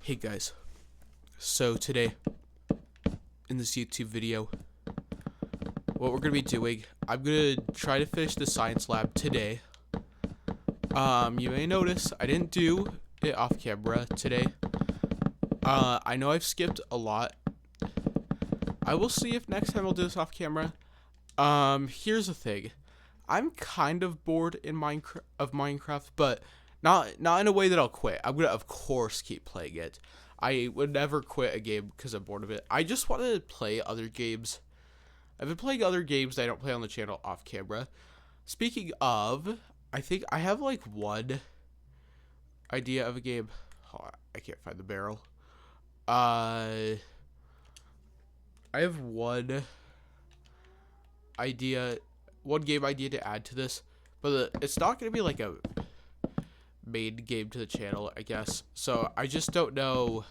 Hey guys, so today in this YouTube video, what we're going to be doing, I'm going to try to finish the science lab today. You may notice I didn't do it off camera today. I know I've skipped a lot. I will see if next time I'll do this off camera. Here's the thing. I'm kind of bored in Minecraft, but not in a way that I'll quit. I'm gonna, of course, keep playing it. I would never quit a game because I'm bored of it. I just want to play other games. I've been playing other games that I don't play on the channel off camera. Speaking of, I think I have like one idea of a game. Hold on, I can't find the barrel. I have one game idea to add to this, but it's not going to be like a main game to the channel, I guess. So I just don't know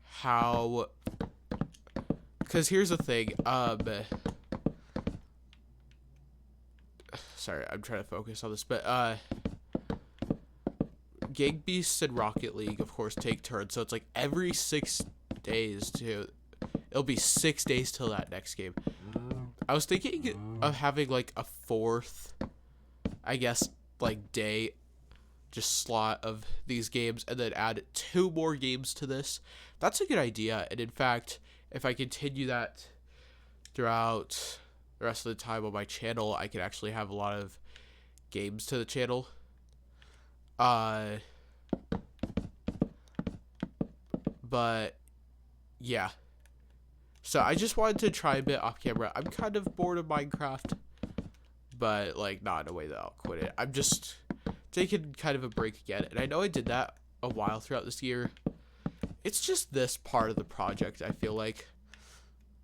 how, because here's the thing. Sorry, I'm trying to focus on this, but Gang Beasts and Rocket League, of course, take turns. So it's like every 6 days it'll be 6 days till that next game. I was thinking of having like a fourth, I guess, like day just slot of these games and then add 2 more games to this. That's a good idea. And in fact, if I continue that throughout the rest of the time on my channel, I could actually have a lot of games to the channel. But yeah. So I just wanted to try a bit off camera. I'm kind of bored of Minecraft, but like not in a way that I'll quit it. I'm just taking kind of a break again, and I know I did that a while throughout this year. It's just this part of the project, I feel like.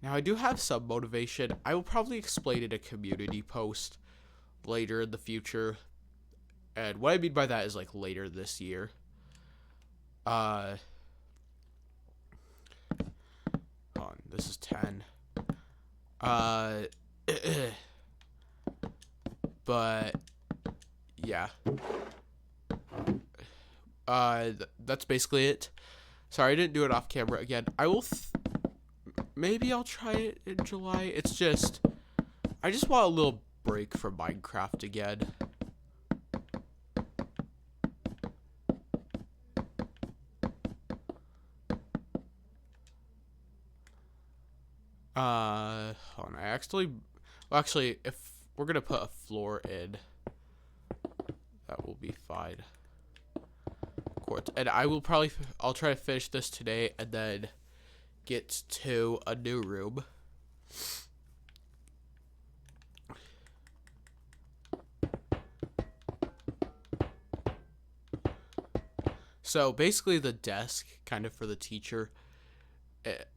Now I do have some motivation. I will probably explain in a community post later in the future. And what I mean by that is like later this year. This is 10. But yeah. That's basically it. Sorry I didn't do it off camera again. I will maybe I'll try it in July. It's just I just want a little break from Minecraft again. Hold on. Actually, if we're gonna put a floor in, that will be fine. Quartz, and I'll try to finish this today and then get to a new room. So basically, the desk, kind of for the teacher,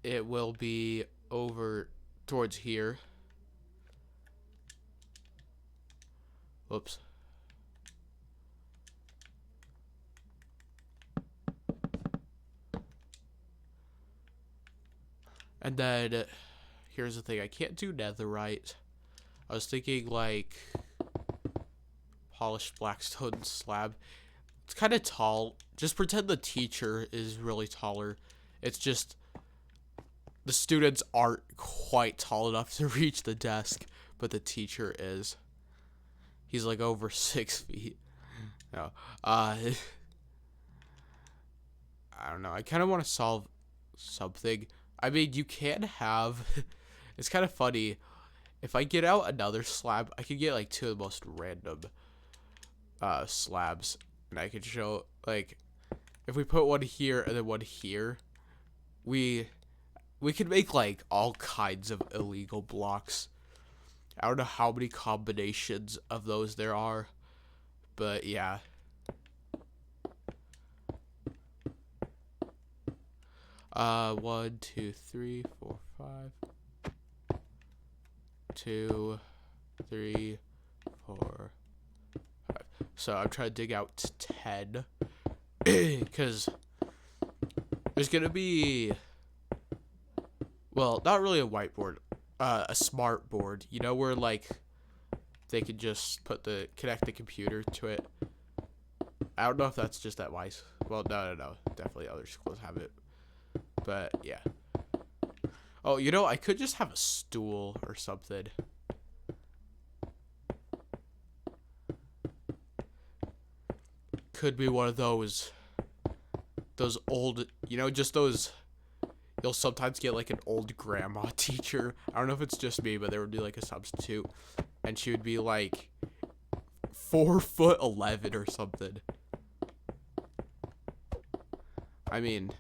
it will be over towards here. Whoops. And then here's the thing, I can't do netherite. I was thinking like polished blackstone slab. It's kind of tall. Just pretend the teacher is really taller. It's just the students aren't quite tall enough to reach the desk, but the teacher is. He's like over 6 feet. No. I don't know. I kind of want to solve something. I mean, you can have... It's kind of funny. If I get out another slab, I could get like 2 of the most random slabs. And I could show, like, if we put one here and then one here, we could make like all kinds of illegal blocks. I don't know how many combinations of those there are, but yeah. One, 2, 3, 4, 5. 2, 3, 4, 5. So I'm trying to dig out 10, because there's gonna be, well, not really a whiteboard, a smart board, you know, where like they could just connect the computer to it. I don't know if that's just at Weiss. Well, no. Definitely other schools have it. But, yeah. Oh, you know, I could just have a stool or something. Could be one of those old, you know, just those, you'll sometimes get like an old grandma teacher. I don't know if it's just me, but there would be like a substitute. And she would be like 4'11" or something. I mean,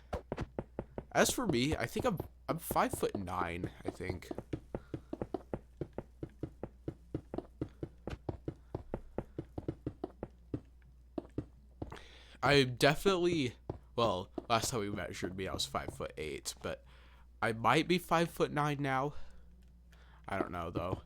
as for me, I think I'm 5'9", I think. I definitely, well, last time we measured me, I was 5'8", but I might be 5'9" now. I don't know though.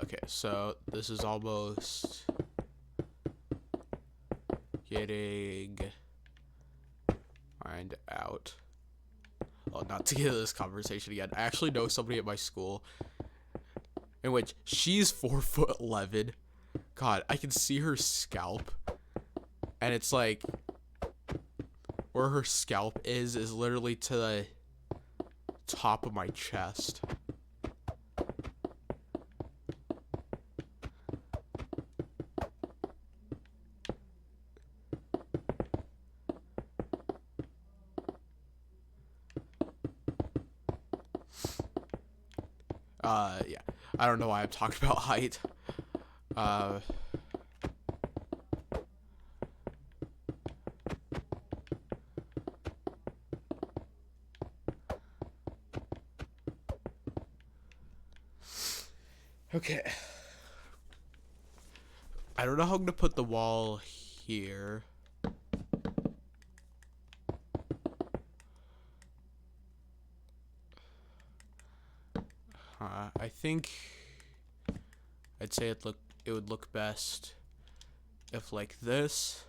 Okay, so this is almost getting lined out. Well, not to get into this conversation again. I actually know somebody at my school in which she's 4'11". God, I can see her scalp, and it's like where her scalp is literally to the top of my chest. Yeah. I don't know why I'm talking about height. Okay. I don't know how I'm gonna put the wall here. I think I'd say it would look best if like this.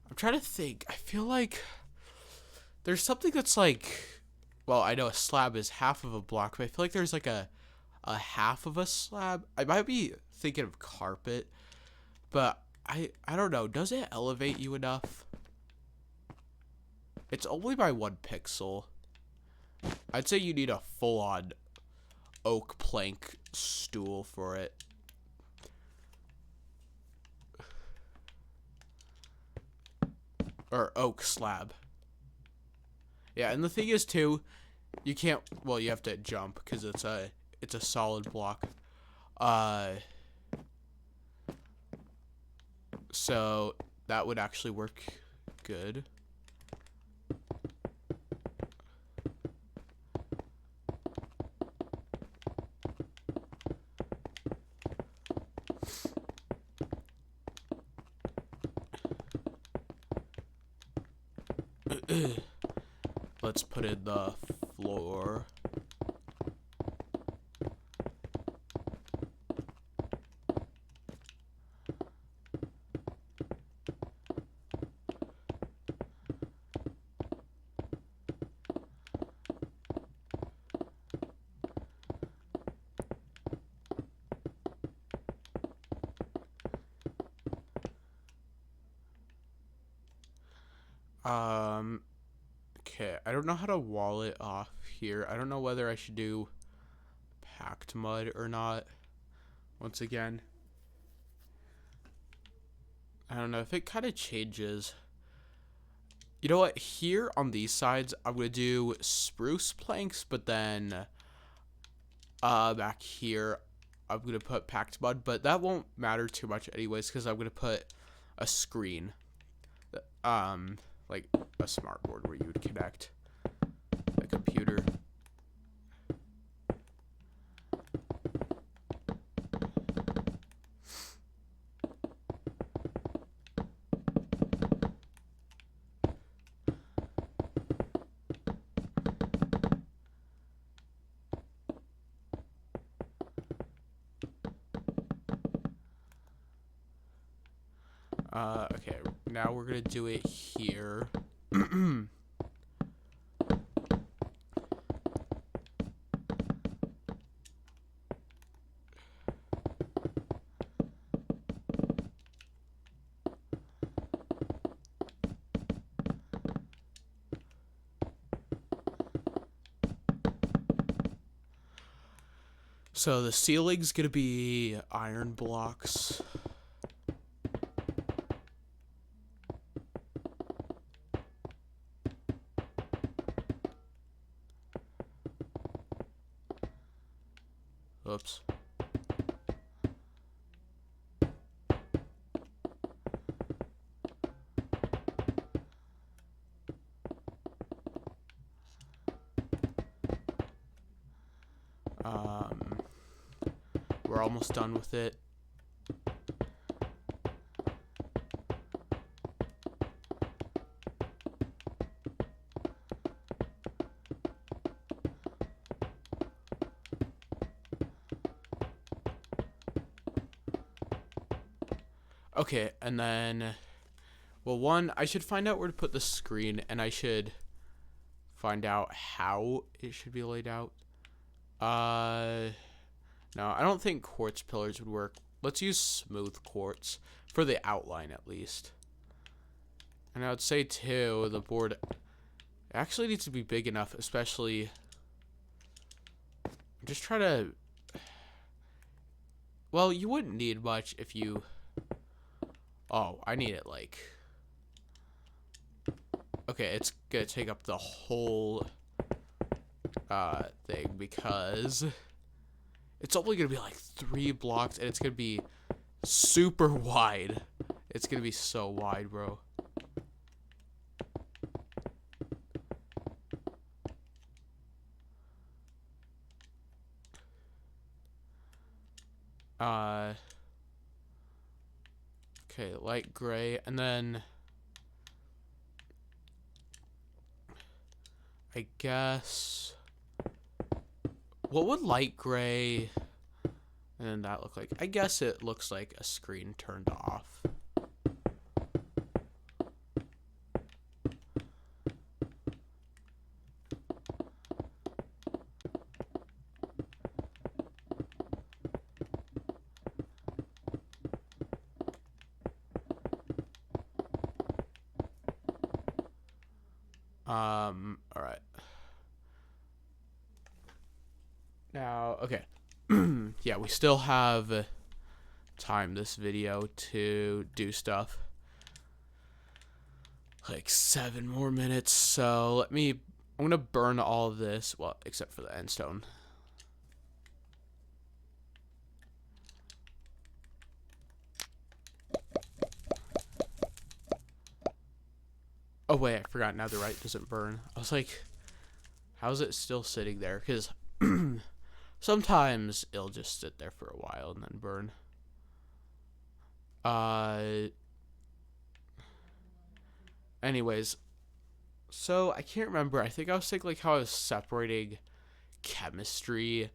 I'm trying to think. I feel like there's something that's like, well, I know a slab is half of a block, but I feel like there's like a half of a slab. I might be thinking of carpet, but I don't know. Does it elevate you enough? It's only by 1 pixel. I'd say you need a full-on oak plank stool for it. Or oak slab. Yeah, and the thing is too, you can't, well, you have to jump because it's a solid block. So that would actually work good. Let's put in the floor. Okay, I don't know how to wall it off here. I don't know whether I should do packed mud or not. Once again, I don't know if it kind of changes. You know what? Here on these sides, I'm gonna do spruce planks, but then back here, I'm gonna put packed mud, but that won't matter too much anyways, because I'm gonna put a screen, like a smart board where you would connect a computer. Now we're gonna do it here. So the ceiling's gonna be iron blocks. Oops. We're almost done with it. Okay, and then, well, one, I should find out where to put the screen, and I should find out how it should be laid out. No, I don't think quartz pillars would work. Let's use smooth quartz for the outline, at least. And I would say, too, the board actually needs to be big enough, especially, just try to, well, you wouldn't need much if you, oh, I need it, like, okay, it's gonna take up the whole, thing, because it's only gonna be, like, 3 blocks, and it's gonna be super wide. It's gonna be so wide, bro. Okay, light gray, and then I guess, what would light gray and then that look like? I guess it looks like a screen turned off. All right. Now, okay. Yeah, we still have time this video to do stuff. Like 7 more minutes. So I'm gonna burn all of this. Well, except for the end stone. Oh wait, I forgot netherite doesn't burn. I was like, how's it still sitting there? Because sometimes it'll just sit there for a while and then burn. Anyways, so I can't remember. I think I was saying like how I was separating chemistry,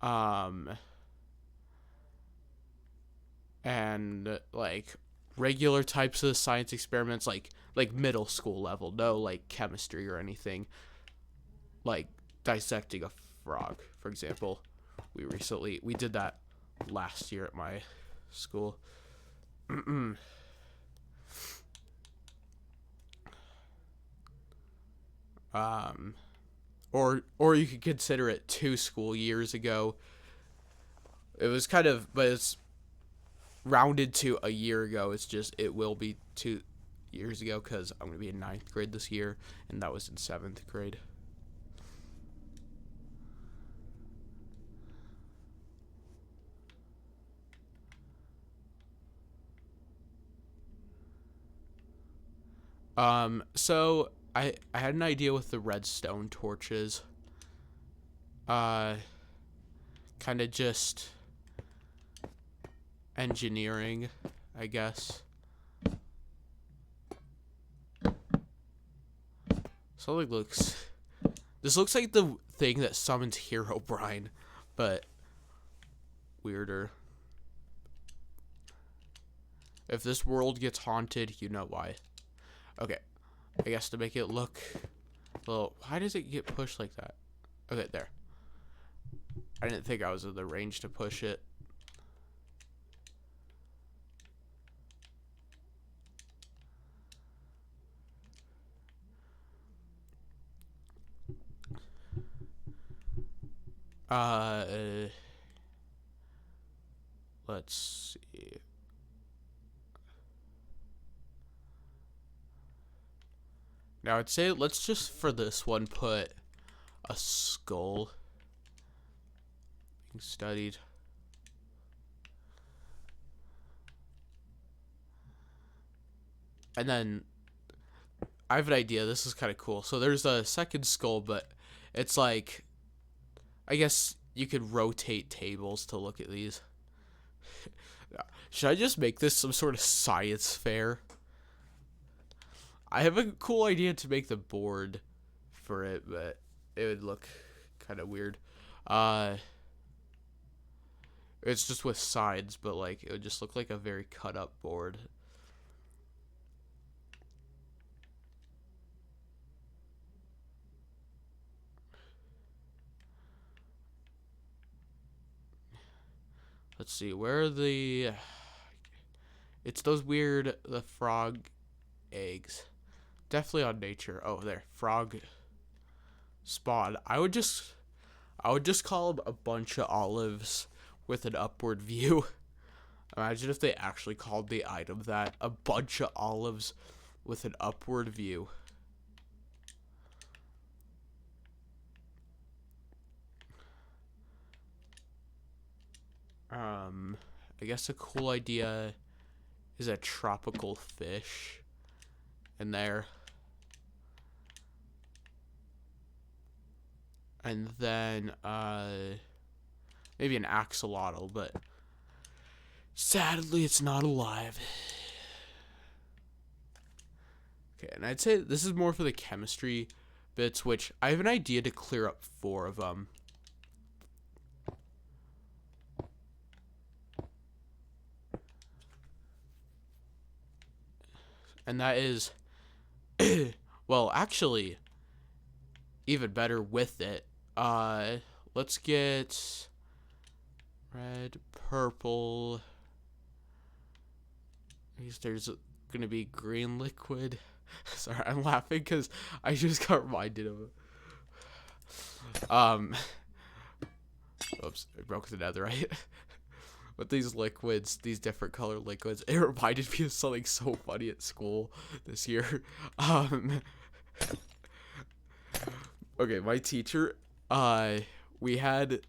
and like regular types of science experiments, like middle school level, no like chemistry or anything, like dissecting a frog, for example. We did that last year at my school. Or you could consider it 2 school years ago. It was kind of, but it's rounded to a year ago. It's just, it will be 2 years ago because I'm going to be in 9th grade this year, and that was in 7th grade. So I had an idea with the redstone torches. Kind of just engineering, I guess. Something looks... This looks like the thing that summons Herobrine, but weirder. If this world gets haunted, you know why. Okay, I guess to make it look a little... Why does it get pushed like that? Okay, there. I didn't think I was in the range to push it. Let's see. Now I'd say let's just for this one put a skull being studied. And then I have an idea. This is kind of cool. So there's a second skull, but it's like, I guess you could rotate tables to look at these. Should I just make this some sort of science fair? I have a cool idea to make the board for it, but it would look kind of weird. It's just with sides, but like it would just look like a very cut up board. Let's see, where are the... It's those weird, the frog eggs. Definitely on nature. Oh, there, frog spawn. I would just call them a bunch of olives with an upward view. Imagine if they actually called the item that, a bunch of olives with an upward view. I guess a cool idea is a tropical fish in there. And then, maybe an axolotl, but sadly it's not alive. Okay, and I'd say this is more for the chemistry bits, which I have an idea to clear up 4 of them. And that is, well, actually, even better with it. Let's get red, purple. There's gonna be green liquid. Sorry, I'm laughing because I just got reminded of it. Oops, I broke the netherite. With these liquids, these different color liquids, it reminded me of something so funny at school this year. Okay, my teacher, we had,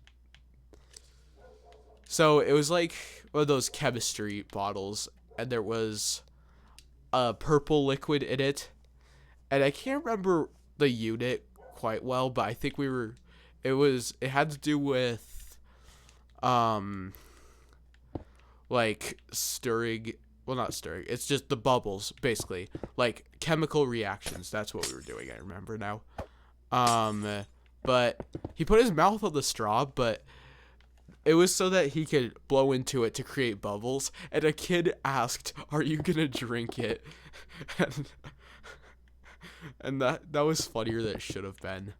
so it was like one of those chemistry bottles, and there was a purple liquid in it, and I can't remember the unit quite well, but I think it had to do with, like stirring, well, not stirring, it's just the bubbles, basically, like chemical reactions. That's what we were doing, I remember now. But he put his mouth on the straw, but it was so that he could blow into it to create bubbles, and a kid asked, "Are you gonna drink it?" and that was funnier than it should have been.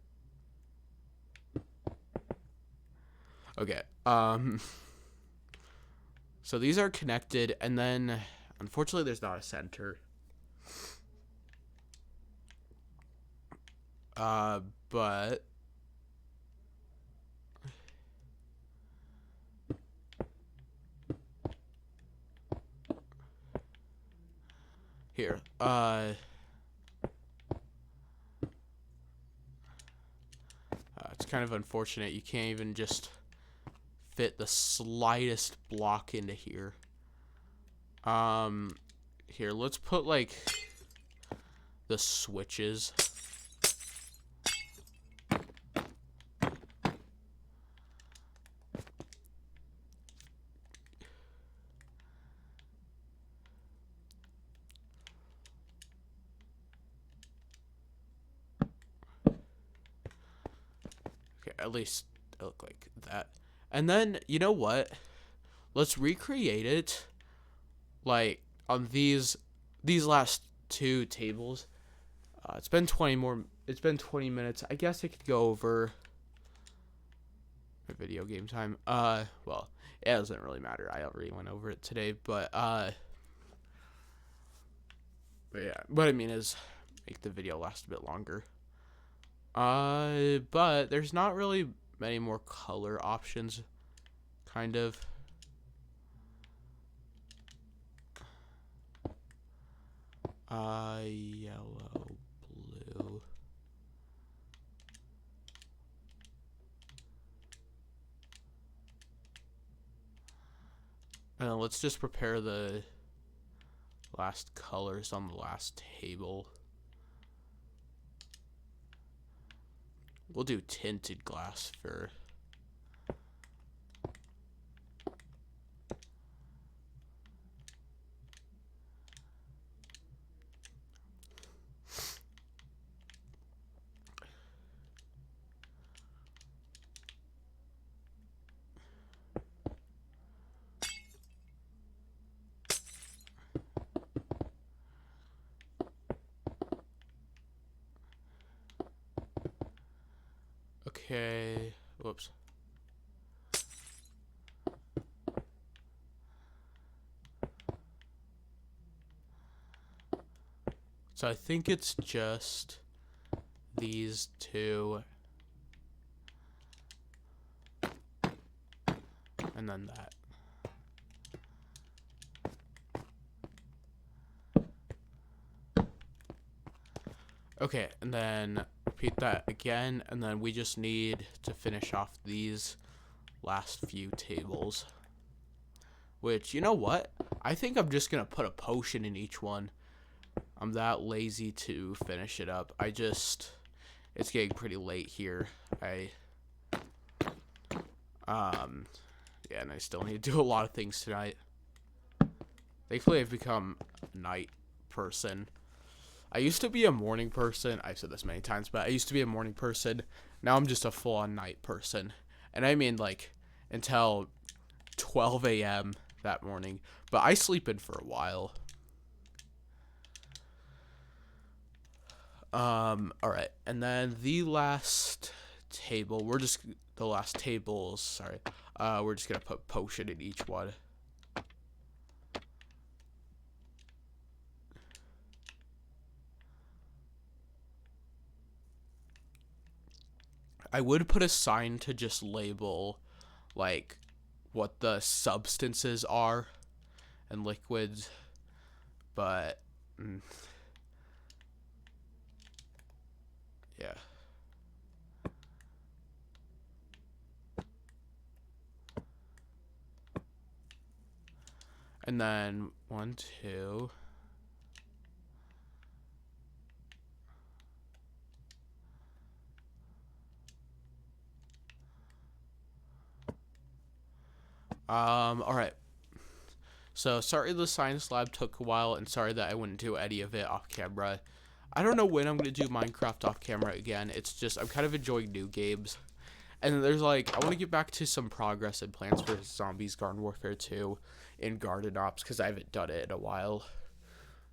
Okay, so these are connected, and then, unfortunately, there's not a center. But here, it's kind of unfortunate. You can't even just fit the slightest block into here. Here, let's put like the switches. Okay, at least it look like that. And then, you know what? Let's recreate it like on these last two tables. It's been 20 minutes. I guess I could go over my video game time. Well, it doesn't really matter. I already went over it today, but yeah. What I mean is make the video last a bit longer. But there's not really many more color options, kind of. Yellow, blue. And let's just prepare the last colors on the last table. We'll do tinted glass for okay. Whoops. So I think it's just these two and then that. Okay, and then repeat that again, and then we just need to finish off these last few tables. Which, you know what? I think I'm just gonna put a potion in each one. I'm that lazy to finish it up. It's getting pretty late here. Yeah, and I still need to do a lot of things tonight. Thankfully, I've become a night person. I used to be a morning person. I've said this many times, but I used to be a morning person. Now I'm just a full-on night person. And I mean, like, until 12 a.m. that morning. But I sleep in for a while. Alright. And then the last table. We're just gonna put potion in each one. I would put a sign to just label, like, what the substances are and liquids, but yeah. And then 1, 2. Alright. So, sorry the science lab took a while, and sorry that I wouldn't do any of it off camera. I don't know when I'm going to do Minecraft off camera again. It's just, I'm kind of enjoying new games. And there's like, I want to get back to some progress in Plants vs. Zombies Garden Warfare 2 in Garden Ops, because I haven't done it in a while.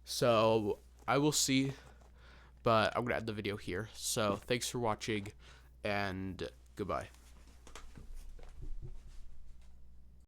So, I will see, but I'm going to end the video here. So, thanks for watching, and goodbye.